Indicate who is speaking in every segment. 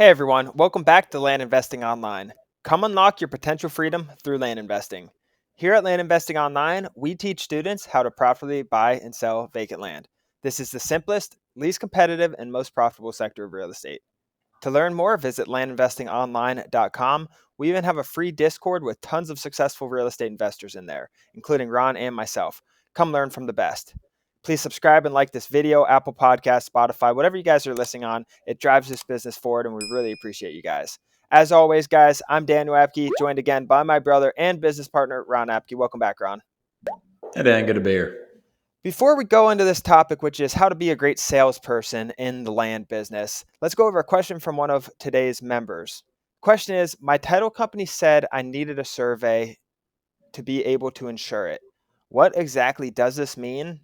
Speaker 1: Hey everyone, welcome back to Land Investing Online. Come unlock your potential freedom through land investing. Here at Land Investing Online, we teach students how to profitably buy and sell vacant land. This is the simplest, least competitive, and most profitable sector of real estate. To learn more, visit landinvestingonline.com. We even have a free Discord with tons of successful real estate investors in there, including Ron and myself. Come learn from the best. Please subscribe and like this video, Apple Podcasts, Spotify, whatever you guys are listening on. It drives this business forward, and we really appreciate you guys. As always, guys, I'm Daniel Apke, joined again by my brother and business partner, Ron Apke. Welcome back, Ron.
Speaker 2: Hey, Dan, good to be here.
Speaker 1: Before we go into this topic, which is how to be a great salesperson in the land business, let's go over a question from one of today's members. Question is, my title company said I needed a survey to be able to insure it. What exactly does this mean?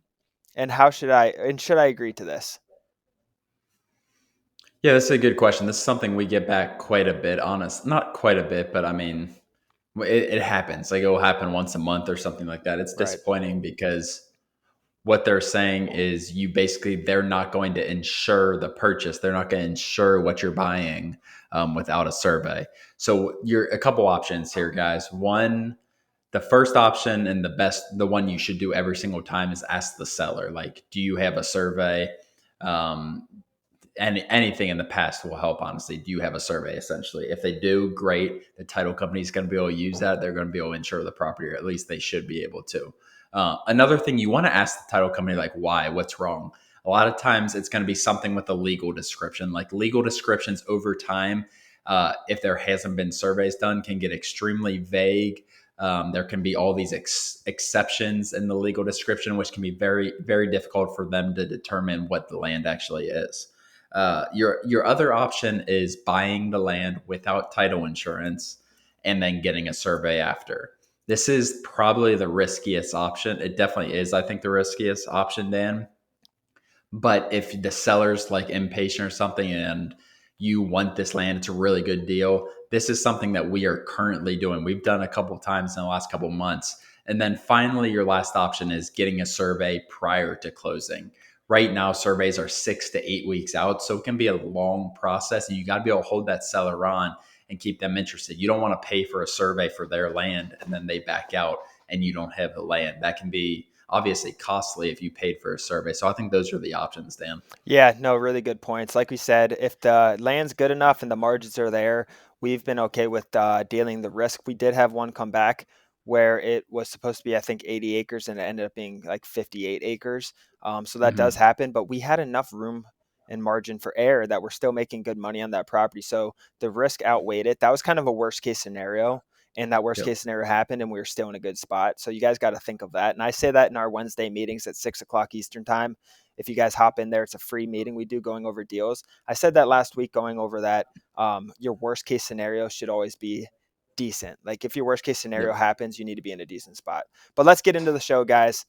Speaker 1: And should I agree to this?
Speaker 2: Yeah, this is a good question. This is something we get back quite a bit, honest. Not quite a bit, but I mean, it happens. Like it will happen once a month or something like that. It's
Speaker 1: Right.
Speaker 2: disappointing because what they're saying is they're not going to insure the purchase. They're not going to insure what you're buying without a survey. So you're a couple options here, guys. One, the first option and the one you should do every single time is ask the seller, like, do you have a survey? Um, and anything in the past will help, honestly. Do you have a survey? Essentially, if they do, great. The title company is going to be able to use that. They're going to be able to insure the property, or at least they should be able to. Another thing, you want to ask the title company, like, why? What's wrong? A lot of times it's going to be something with the legal description. Like legal descriptions over time, if there hasn't been surveys done, can get extremely vague. There can be all these exceptions in the legal description, which can be very, very difficult for them to determine what the land actually is. Your other option is buying the land without title insurance and then getting a survey after. This is probably the riskiest option. It definitely is, I think, the riskiest option, Dan. But if the seller's like impatient or something and you want this land, it's a really good deal. This is something that we are currently doing. We've done a couple of times in the last couple of months. And then finally, your last option is getting a survey prior to closing. Right now, surveys are 6 to 8 weeks out. So it can be a long process, and you got to be able to hold that seller on and keep them interested. You don't want to pay for a survey for their land and then they back out and you don't have the land. That can be obviously costly if you paid for a survey. So I think those are the options, Dan.
Speaker 1: Yeah, no, really good points. Like we said, if the land's good enough and the margins are there, we've been okay with dealing the risk. We did have one come back where it was supposed to be, I think, 80 acres and it ended up being like 58 acres. So that does
Speaker 2: Hmm.
Speaker 1: happen, but we had enough room and margin for error that we're still making good money on that property. So the risk outweighed it. That was kind of a worst case scenario. And that worst
Speaker 2: Yep.
Speaker 1: case scenario happened and we were still in a good spot. So you guys got to think of that. And I say that in our Wednesday meetings at 6 o'clock Eastern time. If you guys hop in there, it's a free meeting we do going over deals. I said that last week going over that your worst case scenario should always be decent. Like if your worst case scenario
Speaker 2: Yep.
Speaker 1: happens, you need to be in a decent spot. But let's get into the show, guys.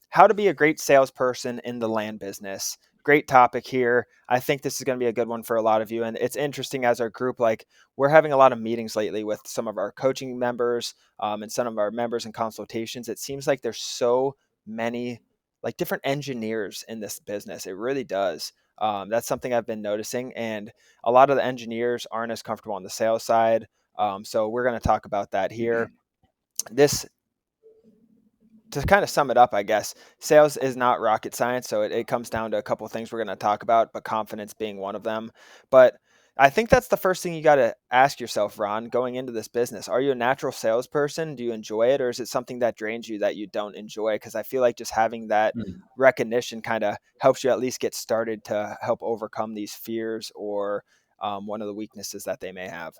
Speaker 1: How to be a great salesperson in the land business. Great topic here. I think this is going to be a good one for a lot of you. And it's interesting as our group, like we're having a lot of meetings lately with some of our coaching members and some of our members in consultations. It seems like there's so many like different engineers in this business. It really does. That's something I've been noticing. And a lot of the engineers aren't as comfortable on the sales side. So we're going to talk about that here. This to kind of sum it up, I guess, sales is not rocket science. So it comes down to a couple of things we're going to talk about, but confidence being one of them. But I think that's the first thing you got to ask yourself, Ron, going into this business. Are you a natural salesperson? Do you enjoy it? Or is it something that drains you that you don't enjoy? Because I feel like just having that
Speaker 2: Mm.
Speaker 1: recognition kind of helps you at least get started to help overcome these fears or one of the weaknesses that they may have.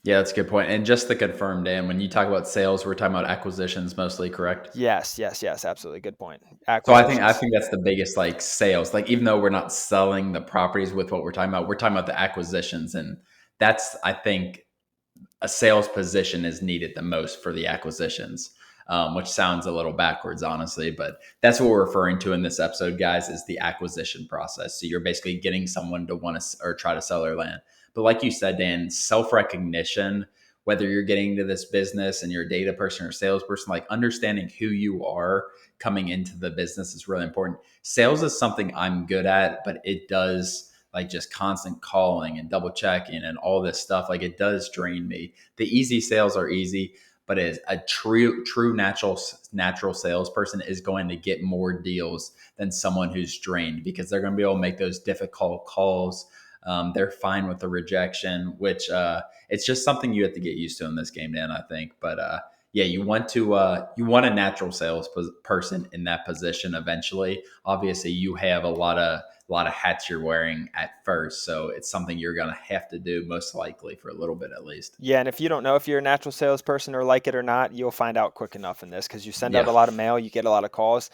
Speaker 2: Yeah, that's a good point. And just to confirm, Dan, when you talk about sales, we're talking about acquisitions mostly, correct?
Speaker 1: Yes, yes, yes, absolutely. Good point.
Speaker 2: So I
Speaker 1: Acquisitions.
Speaker 2: think that's the biggest like sales. Like even though we're not selling the properties with what we're talking about the acquisitions, and that's I think a sales position is needed the most for the acquisitions, which sounds a little backwards, honestly, but that's what we're referring to in this episode, guys, is the acquisition process. So you're basically getting someone to want to or try to sell their land. But like you said, Dan, self recognition, whether you're getting into this business and you're a data person or salesperson, like understanding who you are coming into the business is really important. Sales is something I'm good at, but it does like just constant calling and double checking and all this stuff, like it does drain me. The easy sales are easy, but as a true natural salesperson is going to get more deals than someone who's drained, because they're going to be able to make those difficult calls. They're fine with the rejection, which it's just something you have to get used to in this game, Dan, I think. But yeah, you want a natural sales person in that position eventually. Obviously, you have a lot of hats you're wearing at first, so it's something you're going to have to do most likely for a little bit at least.
Speaker 1: Yeah, and if you don't know if you're a natural salesperson or like it or not, you'll find out quick enough in this because you send out
Speaker 2: Yeah.
Speaker 1: a lot of mail, you get a lot of calls.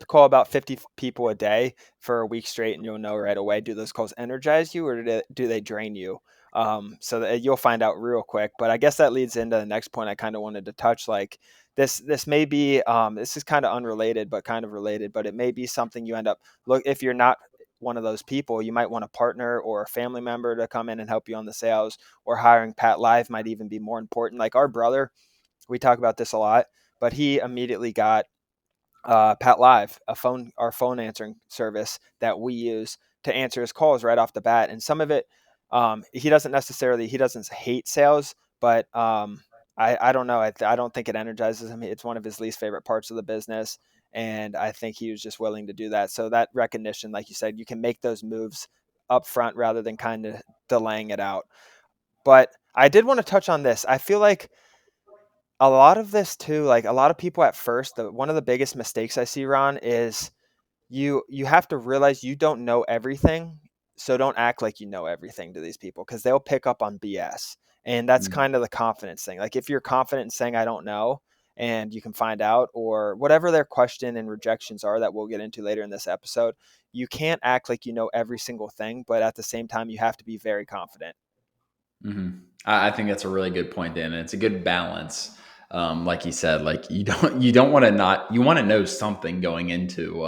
Speaker 1: Call about 50 people a day for a week straight, and you'll know right away, do those calls energize you or do they drain you? So that you'll find out real quick. But I guess that leads into the next point I kind of wanted to touch. Like this may be this is kind of unrelated, but kind of related. But it may be something you end up look if you're not one of those people, you might want a partner or a family member to come in and help you on the sales, or hiring Pat Live might even be more important. Like our brother, we talk about this a lot, but he immediately got Pat Live, our phone answering service that we use to answer his calls right off the bat. And some of it, he doesn't hate sales, but I don't know. I don't think it energizes him. It's one of his least favorite parts of the business. And I think he was just willing to do that. So that recognition, like you said, you can make those moves up front rather than kind of delaying it out. But I did want to touch on this. I feel like a lot of this too, like a lot of people at first, one of the biggest mistakes I see, Ron, is you have to realize you don't know everything. So don't act like you know everything to these people because they'll pick up on BS. And that's
Speaker 2: Mm.
Speaker 1: kind of the confidence thing. Like if you're confident in saying I don't know and you can find out, or whatever their question and rejections are that we'll get into later in this episode, you can't act like you know every single thing, but at the same time you have to be very confident.
Speaker 2: I think that's a really good point, Dan, and it's a good balance. Like you said, like you don't want to not you want to know something going into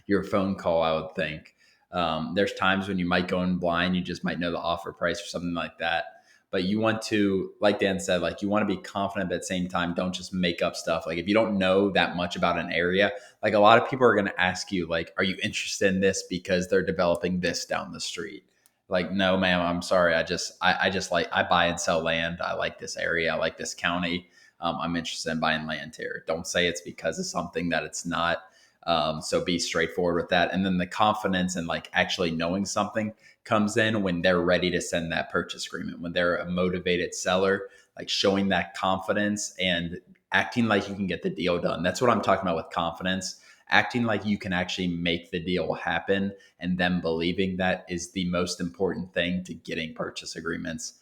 Speaker 2: your phone call. I would think there's times when you might go in blind, you just might know the offer price or something like that. But you want to, like Dan said, like you want to be confident, but at the same time, don't just make up stuff. Like if you don't know that much about an area, like a lot of people are going to ask you, like, "Are you interested in this because they're developing this down the street?" Like, no, ma'am, I'm sorry. I just like, I buy and sell land. I like this area. I like this county. I'm interested in buying land here. Don't say it's because of something that it's not. So be straightforward with that. And then the confidence and like actually knowing something comes in when they're ready to send that purchase agreement, when they're a motivated seller, like showing that confidence and acting like you can get the deal done. That's what I'm talking about with confidence. Acting like you can actually make the deal happen, and them believing that is the most important thing to getting purchase agreements.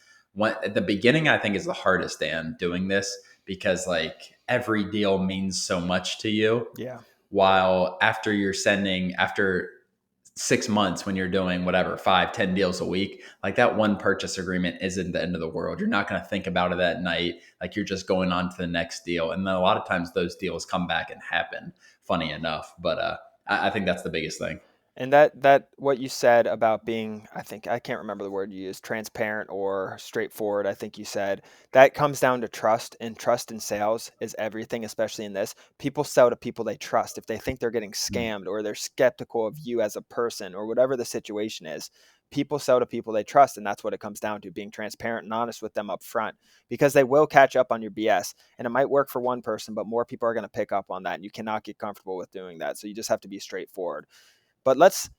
Speaker 2: At the beginning, I think is the hardest, Dan, doing this, because like every deal means so much to you.
Speaker 1: Yeah.
Speaker 2: While after 6 months, when you're doing whatever 5-10 deals a week, like that one purchase agreement isn't the end of the world. You're not going to think about it at night. Like you're just going on to the next deal, and then a lot of times those deals come back and happen, funny enough. But I think that's the biggest thing.
Speaker 1: And that what you said about being, I think I can't remember the word you used, transparent or straightforward, I think you said, that comes down to trust, and trust in sales is everything, especially in this. People sell to people they trust. If they think they're getting scammed or they're skeptical of you as a person or whatever the situation is, people sell to people they trust, and that's what it comes down to, being transparent and honest with them up front, because they will catch up on your BS. And it might work for one person, but more people are going to pick up on that, and you cannot get comfortable with doing that. So you just have to be straightforward. But let's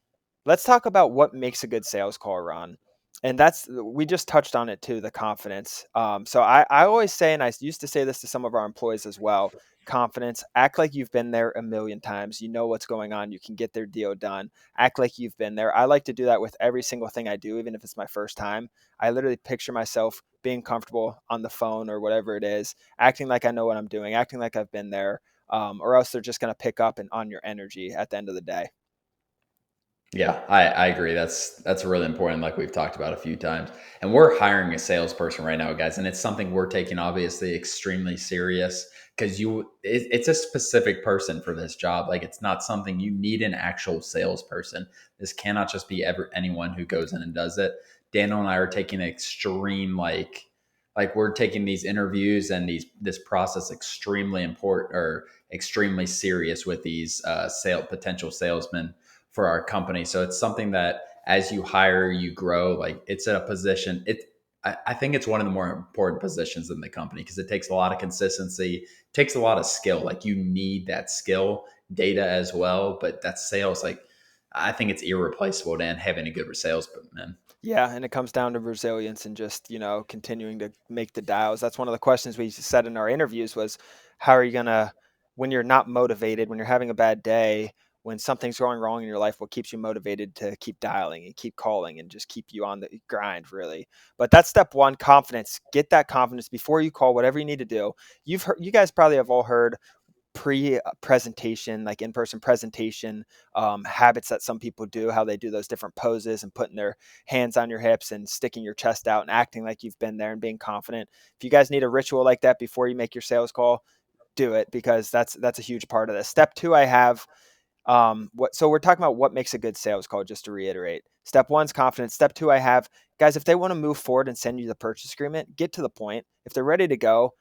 Speaker 1: talk about what makes a good sales call, Ron. And that's, we just touched on it too, the confidence. So I always say, and I used to say this to some of our employees as well, confidence, act like you've been there a million times. You know what's going on. You can get their deal done. Act like you've been there. I like to do that with every single thing I do, even if it's my first time. I literally picture myself being comfortable on the phone or whatever it is, acting like I know what I'm doing, acting like I've been there, or else they're just going to pick up and on your energy at the end of the day.
Speaker 2: Yeah, I agree. That's really important, like we've talked about a few times. And we're hiring a salesperson right now, guys, and it's something we're taking obviously extremely serious, because it's a specific person for this job. Like it's not something you need an actual salesperson. This cannot just be anyone who goes in and does it. Daniel and I are taking extreme like we're taking these interviews and this process extremely important, or extremely serious with these potential salesmen for our company. So it's something that as you hire, you grow. Like it's a position. I think it's one of the more important positions in the company because it takes a lot of consistency, takes a lot of skill. Like you need that skill, data as well. But that's sales. Like I think it's irreplaceable, Dan, having a good salesman.
Speaker 1: Yeah, and it comes down to resilience and just, continuing to make the dials. That's one of the questions we said in our interviews was, how are you going to, when you're not motivated, when you're having a bad day, when something's going wrong in your life, what keeps you motivated to keep dialing and keep calling and just keep you on the grind, really? But that's step one, confidence. Get that confidence before you call, whatever you need to do. You guys probably have all heard pre-presentation, like in-person presentation habits that some people do, how they do those different poses and putting their hands on your hips and sticking your chest out and acting like you've been there and being confident. If you guys need a ritual like that before you make your sales call, do it, because that's a huge part of this. Step two, I have so we're talking about what makes a good sales call, just to reiterate. Step one's confidence. Step two, I have, guys, if they want to move forward and send you the purchase agreement, get to the point. If they're ready to go,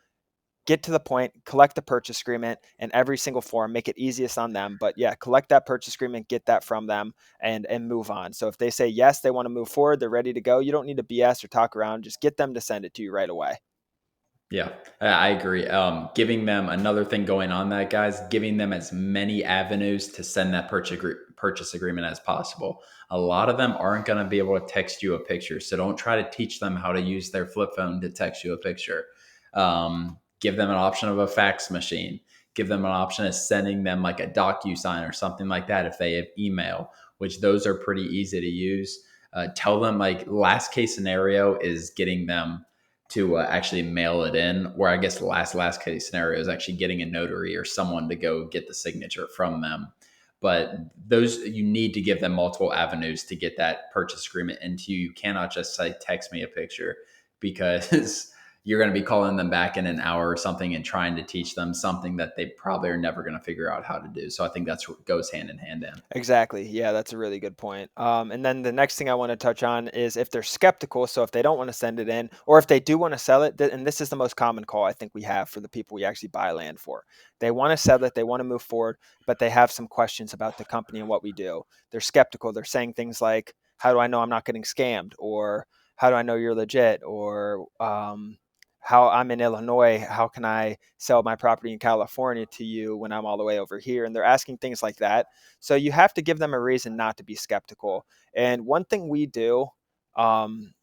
Speaker 1: get to the point, collect the purchase agreement in every single form, make it easiest on them. But yeah, collect that purchase agreement, get that from them, and move on. So if they say yes, they want to move forward, they're ready to go. You don't need to BS or talk around. Just get them to send it to you right away.
Speaker 2: Yeah, I agree. Giving them another thing going on that, guys, giving them as many avenues to send that purchase agreement as possible. A lot of them aren't going to be able to text you a picture. So don't try to teach them how to use their flip phone to text you a picture. Give them an option of a fax machine. Give them an option of sending them like a DocuSign or something like that if they have email, which those are pretty easy to use. Tell them like last case scenario is getting them to actually mail it in, or I guess the last case scenario is actually getting a notary or someone to go get the signature from them. But those, you need to give them multiple avenues to get that purchase agreement into you. You cannot just say text me a picture, because you're going to be calling them back in an hour or something and trying to teach them something that they probably are never going to figure out how to do. So I think that's what goes hand in hand in.
Speaker 1: Exactly. Yeah, that's a really good point. And then the next thing I want to touch on is if they're skeptical. So if they don't want to send it in, or if they do want to sell it, and this is the most common call I think we have for the people we actually buy land for. They want to sell it, they want to move forward, but they have some questions about the company and what we do. They're skeptical. They're saying things like, "How do I know I'm not getting scammed?" Or "How do I know you're legit?" Or how I'm in Illinois, how can I sell my property in California to you when I'm all the way over here? And they're asking things like that. So you have to give them a reason not to be skeptical. And one thing we do, um,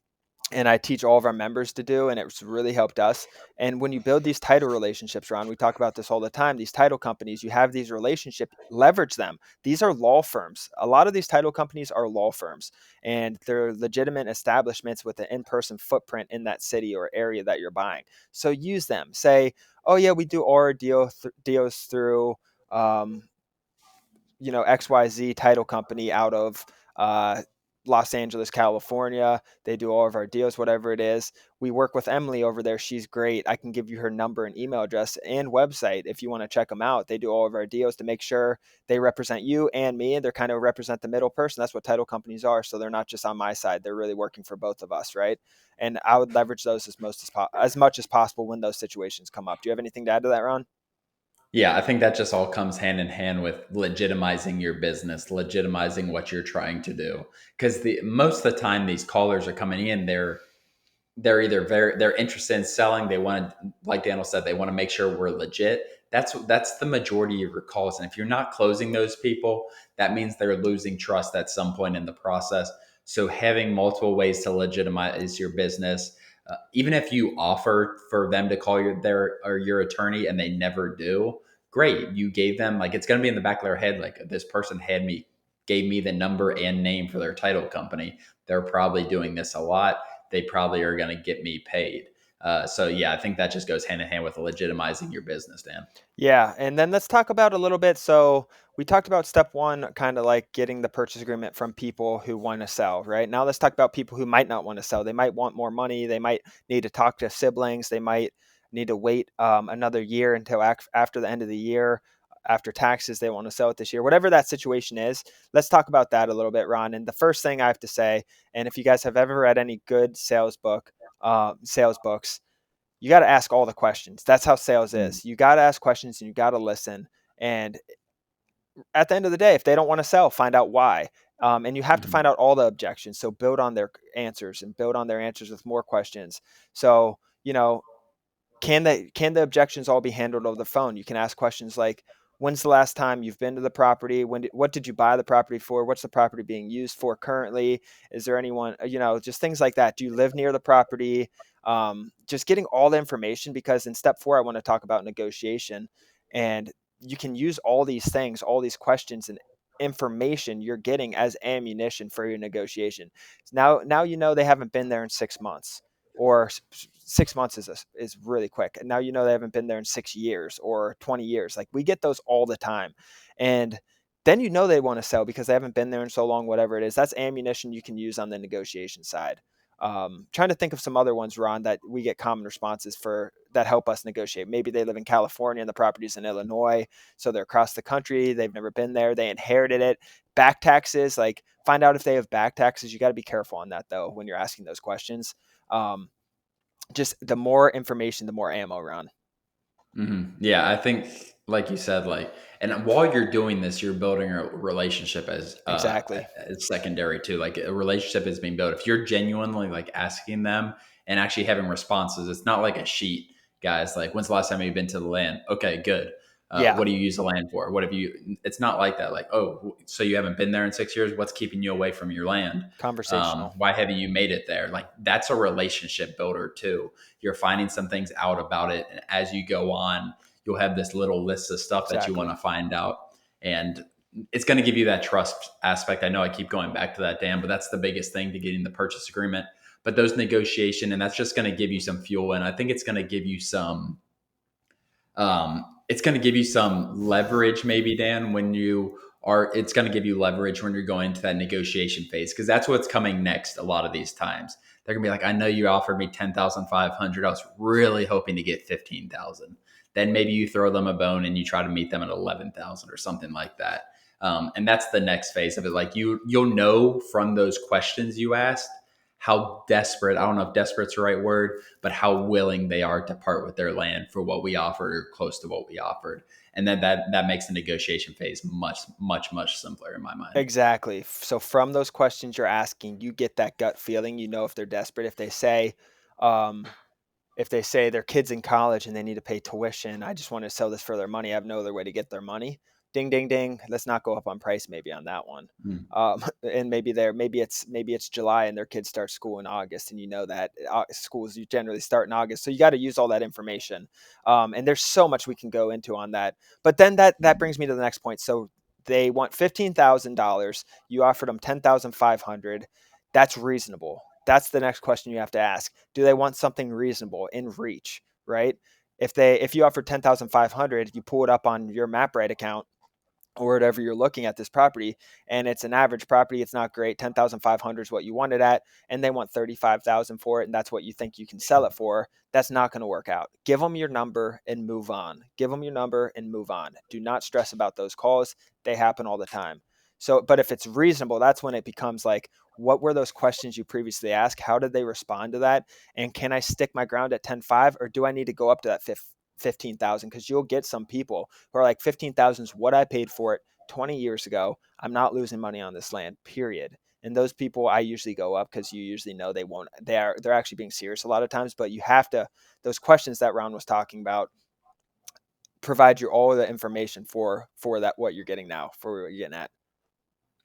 Speaker 1: and I teach all of our members to do, and it's really helped us. And when you build these title relationships, Ron, we talk about this all the time. These title companies, you have these relationships, leverage them. These are law firms. A lot of these title companies are law firms, and they're legitimate establishments with an in-person footprint in that city or area that you're buying. So use them. Say, oh yeah, we do all our deals through. Um, XYZ title company out of uh, Los Angeles, California. They do all of our deals, whatever it is. We work with Emily over there. She's great. I can give you her number and email address and website if you want to check them out. They do all of our deals to make sure they represent you and me, and they're kind of represent the middle person. That's what title companies are. So they're not just on my side. They're really working for both of us, right? And I would leverage those as much as possible when those situations come up. Do you have anything to add to that, Ron?
Speaker 2: Yeah, I think that just all comes hand in hand with legitimizing your business, legitimizing what you're trying to do. Because the most of the time these callers are coming in, they're either they're interested in selling. They want to, like Daniel said, they want to make sure we're legit. That's the majority of your calls. And if you're not closing those people, that means they're losing trust at some point in the process. So having multiple ways to legitimize your business, even if you offer for them to call your attorney and they never do, great. You gave them, like, it's going to be in the back of their head, like, this person gave me the number and name for their title company. They're probably doing this a lot. They probably are going to get me paid. So yeah, I think that just goes hand in hand with legitimizing your business, Dan.
Speaker 1: Yeah, and then let's talk about a little bit. So we talked about step one, kind of like getting the purchase agreement from people who want to sell, right? Now let's talk about people who might not want to sell. They might want more money. They might need to talk to siblings. They might need to wait another year until after the end of the year, after taxes. They want to sell it this year. Whatever that situation is, let's talk about that a little bit, Ron. And the first thing I have to say, and if you guys have ever read any good sales books, you got to ask all the questions. That's how sales
Speaker 2: Mm.
Speaker 1: is. You got to ask questions and you got to listen. And at the end of the day, if they don't want to sell, find out why. And you have to
Speaker 2: Mhm.
Speaker 1: find out all the objections. So build on their answers and build on their answers with more questions. So, can the objections all be handled over the phone? You can ask questions like, when's the last time you've been to the property? What did you buy the property for? What's the property being used for currently? Is there anyone, just things like that. Do you live near the property? Just getting all the information, because in step 4, I want to talk about negotiation. And you can use all these things, all these questions and information you're getting as ammunition for your negotiation. Now they haven't been there in 6 months, or 6 months is really quick. And now they haven't been there in 6 years or 20 years. Like, we get those all the time, and then they want to sell because they haven't been there in so long. Whatever it is, that's ammunition you can use on the negotiation side. Trying to think of some other ones, Ron, that we get common responses for that help us negotiate. Maybe they live in California and the property's in Illinois, so they're across the country. They've never been there. They inherited it. Back taxes, like, find out if they have back taxes. You got to be careful on that though when you're asking those questions. Um, just the more information, the more ammo, Ron.
Speaker 2: Yeah, I think, like you said, and while you're doing this, you're building a relationship
Speaker 1: Exactly.
Speaker 2: as secondary too. Like, a relationship is being built if you're genuinely like asking them and actually having responses. It's not like a sheet, guys. Like, when's the last time you've been to the land? Okay, good.
Speaker 1: Yeah.
Speaker 2: What do you use the land for? What have you? It's not like that. Like, oh, so you haven't been there in 6 years? What's keeping you away from your land?
Speaker 1: Conversational.
Speaker 2: Why haven't you made it there? Like, that's a relationship builder too. You're finding some things out about it, and as you go on, you'll have this little list of stuff that you want
Speaker 1: Exactly.
Speaker 2: to find out, and it's going to give you that trust aspect. I know I keep going back to that, Dan, but that's the biggest thing to getting the purchase agreement. But those negotiation, and that's just going to give you some fuel, and I think it's going to give you some leverage, maybe, Dan, when you are, it's going to give you leverage when you're going to that negotiation phase, because that's what's coming next. A lot of these times, they're going to be like, I know you offered me 10,500. I was really hoping to get 15,000. Then maybe you throw them a bone and you try to meet them at 11,000 or something like that. And that's the next phase of it. Like, you'll know from those questions you asked how desperate, I don't know if desperate's the right word, but how willing they are to part with their land for what we offered or close to what we offered. And then that makes the negotiation phase much, much, much simpler in my mind.
Speaker 1: Exactly. So from those questions you're asking, you get that gut feeling. If they're desperate. Um, if they say their kids in college and they need to pay tuition, I just want to sell this for their money. I have no other way to get their money. Ding, ding, ding. Let's not go up on price maybe on that one.
Speaker 2: Mm.
Speaker 1: And maybe it's July and their kids start school in August, and that schools you generally start in August. So you got to use all that information. And there's so much we can go into on that. But then that brings me to the next point. So they want $15,000. You offered them 10,500. That's reasonable. That's the next question you have to ask. Do they want something reasonable in reach, right? If you offer 10,500, you pull it up on your MapRight account or whatever you're looking at this property, and it's an average property, it's not great. 10,500 is what you wanted at, and they want 35,000 for it, and that's what you think you can sell it for. That's not going to work out. Give them your number and move on. Give them your number and move on. Do not stress about those calls. They happen all the time. So, but if it's reasonable, that's when it becomes like, what were those questions you previously asked? How did they respond to that? And can I stick my ground at 10.5, or do I need to go up to that 15,000? Because you'll get some people who are like, 15,000 is what I paid for it 20 years ago. I'm not losing money on this land, period. And those people, I usually go up, because you usually know they won't. They're actually being serious a lot of times. But you have to, those questions that Ron was talking about, provide you all the information for that, what you're getting now, for what you're getting at.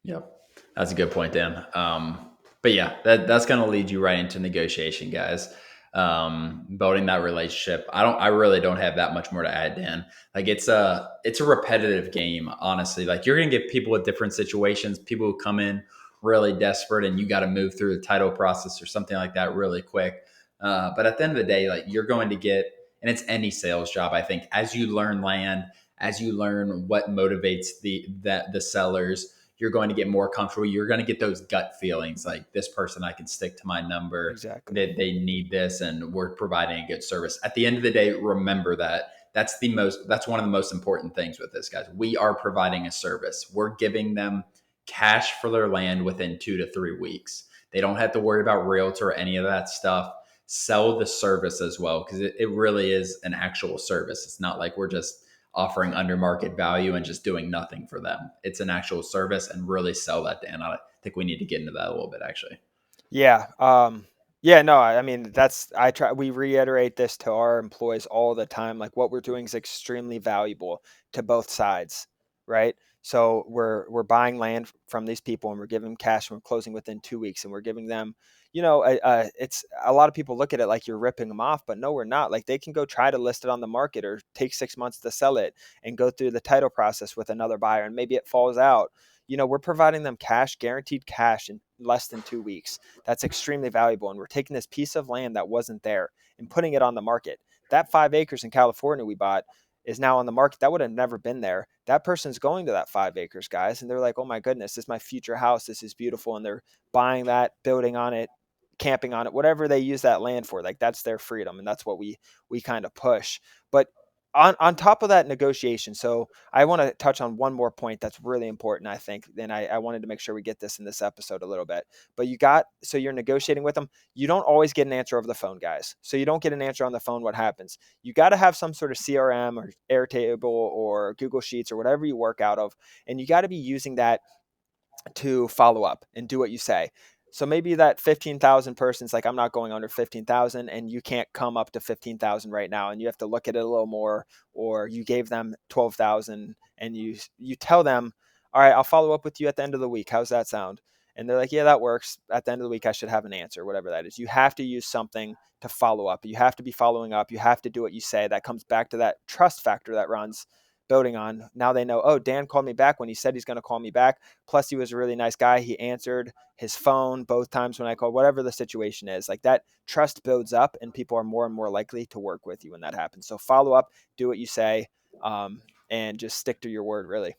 Speaker 2: Yep. That's a good point, Dan. But yeah, that's going to lead you right into negotiation, guys. Building that relationship. I really don't have that much more to add, Dan. Like, it's a repetitive game, honestly. Like, you're going to get people with different situations, people who come in really desperate and you got to move through the title process or something like that really quick. But at the end of the day, like, you're going to get, and it's any sales job, I think, as you learn land, as you learn what motivates the sellers, you're going to get more comfortable. You're going to get those gut feelings like, this person, I can stick to my number,
Speaker 1: Exactly.
Speaker 2: that they need this, and we're providing a good service. At the end of the day, remember that that's one of the most important things with this, guys. We are providing a service. We're giving them cash for their land within 2 to 3 weeks. They don't have to worry about realtor or any of that stuff. Sell the service as well, because it really is an actual service. It's not like we're just offering under market value and just doing nothing for them. It's an actual service, and really sell that, Dan. I think we need to get into that a little bit, actually.
Speaker 1: Yeah. Yeah, no, I mean, we reiterate this to our employees all the time. Like what we're doing is extremely valuable to both sides, right? So we're buying land from these people and we're giving them cash and we're closing within 2 weeks and we're giving them, it's a lot of people look at it like you're ripping them off, but no, we're not. Like they can go try to list it on the market or take 6 months to sell it and go through the title process with another buyer and maybe it falls out. We're providing them cash, guaranteed cash in less than 2 weeks. That's extremely valuable. And we're taking this piece of land that wasn't there and putting it on the market. That 5 acres in California we bought is now on the market. That would have never been there. That person's going to that 5 acres, guys. And they're like, oh my goodness, this is my future house. This is beautiful. And they're buying that, building on it, camping on it, whatever they use that land for. Like that's their freedom. And that's what we kind of push. But on top of that negotiation, so I want to touch on one more point that's really important, I think. And I wanted to make sure we get this in this episode a little bit. But so you're negotiating with them. You don't always get an answer over the phone, guys. So you don't get an answer on the phone. What happens? You got to have some sort of CRM or Airtable or Google Sheets or whatever you work out of. And you got to be using that to follow up and do what you say. So maybe that 15,000 person's like, I'm not going under 15,000 and you can't come up to 15,000 right now. And you have to look at it a little more, or you gave them 12,000 and you tell them, all right, I'll follow up with you at the end of the week. How's that sound? And they're like, yeah, that works. At the end of the week, I should have an answer, whatever that is. You have to use something to follow up. You have to be following up. You have to do what you say. That comes back to that trust factor that runs building on. Now they know, oh, Dan called me back when he said he's going to call me back. Plus, he was a really nice guy. He answered his phone both times when I called, whatever the situation is. Like that trust builds up and people are more and more likely to work with you when that happens. So follow up, do what you say, and just stick to your word, really.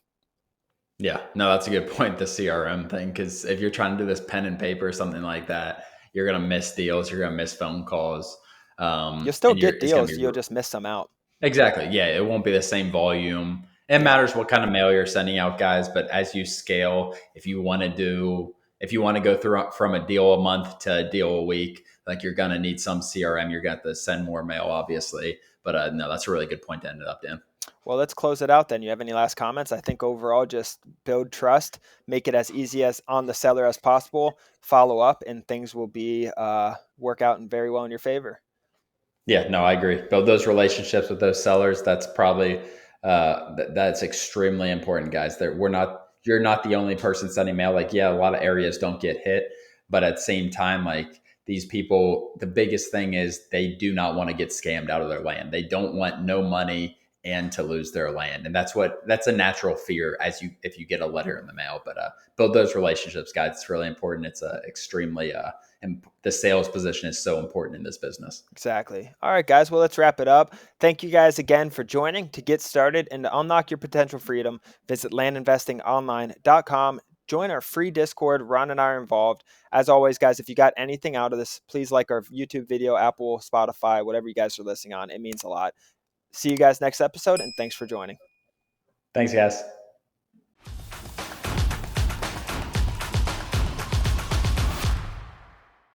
Speaker 2: Yeah, no, that's a good point. The CRM thing, because if you're trying to do this pen and paper or something like that, you're gonna miss deals, you're gonna miss phone calls,
Speaker 1: You'll still
Speaker 2: and
Speaker 1: get
Speaker 2: it's gonna
Speaker 1: deals.
Speaker 2: be
Speaker 1: You'll just miss some out.
Speaker 2: exactly, yeah. It won't be the same volume. It
Speaker 1: Yeah,
Speaker 2: matters what kind of mail you're sending out, guys. But as you scale, if you want to go through from a deal a month to a deal a week, like you're gonna need some CRM. You're gonna have to send more mail, obviously. But no, that's a really good point to end it up, Dan.
Speaker 1: well, let's close it out then. You have any last comments? I think overall, just build trust, make it as easy as on the seller as possible, follow up, and things will be work out and very well in your favor.
Speaker 2: Yeah, no, I agree. Build those relationships with those sellers. That's probably that's extremely important, guys. That you're not the only person sending mail. Like, yeah, a lot of areas don't get hit, but at the same time, like these people, the biggest thing is they do not want to get scammed out of their land. They don't want no money and to lose their land, and that's a natural fear as you if you get a letter in the mail. But build those relationships, guys. It's really important. It's extremely and the sales position is so important in this business.
Speaker 1: Exactly. All right, guys. Well, let's wrap it up. Thank you guys again for joining. To get started and to unlock your potential freedom, visit landinvestingonline.com. Join our free Discord. Ron and I are involved. As always, guys, if you got anything out of this, please like our YouTube video, Apple, Spotify, whatever you guys are listening on. It means a lot. See you guys next episode, and thanks for joining.
Speaker 2: Thanks, guys.